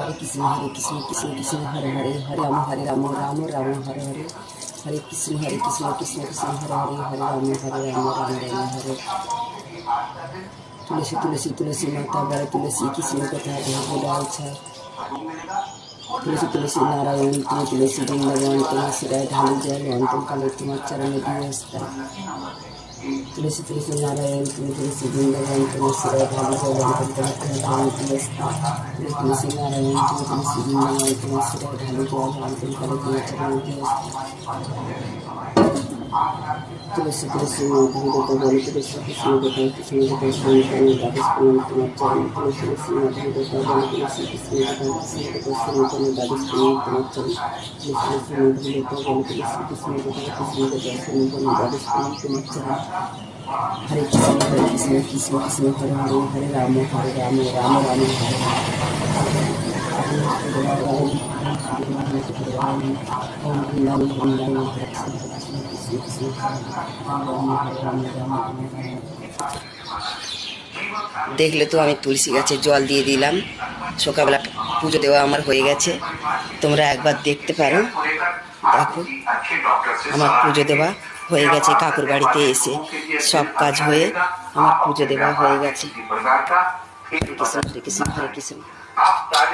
Hare Krishna Krishna Krishna Hare Hare Hare Rama Rama Rama Hare Hare Hare Krishna Krishna Krishna Hare Hare Hare Rama Rama Rama Hare तुलसी तुलसी तुलसी माता बड़ा तुलसी किसी ने कथा धर्म डाल छा तुलसी तुलसी नारायण तुम तुलसी वृंदावन तुम सिराय ढाली जल अंतम काले तुम्हार चरण दिवस्ता तुलसी तुलसी नारायण तुम तुलसी वृंदावन तुम सिराय ढाली जल अंतम काले तुम्हार दिवस्ता तुलसी नारायण तुम तुलसी वृंदावन तुम सिराय ढाली जल अंतम काले तुम्हार चरण दिवस्ता तुलसी तुलसी माधुरी बोले तुलसी कृष्ण गोपाल कृष्ण गोपाल स्वामी दादेश प्रणाम तुम्हार चरण तुलसी तुलसी माधुरी बोले तुलसी कृष्ण गोपाल कृष्ण गोपाल स्वामी दादेश प्रणाम तुम्हार चरण तुलसी तुलसी माधुरी बोले तुलसी कृष्ण गोपाल कृष्ण गोपाल स्वामी दादेश प्रणाम तुम्हार चरण हरे कृष्ण कृष्ण कृष्ण हरे हरे हरे राम राम राम हरे দেখলে তো আমি তুলসী গাছে জল দিয়ে দিলাম সকালবেলা পুজো দেওয়া আমার হয়ে গেছে তোমরা একবার দেখতে পারো দেখো আমার পুজো দেওয়া হয়ে গেছে কাকুর বাড়িতে এসে সব কাজ হয়ে আমার পুজো দেওয়া হয়ে গেছে হরে কৃষ্ণ হরে কৃষ্ণ হরে কৃষ্ণ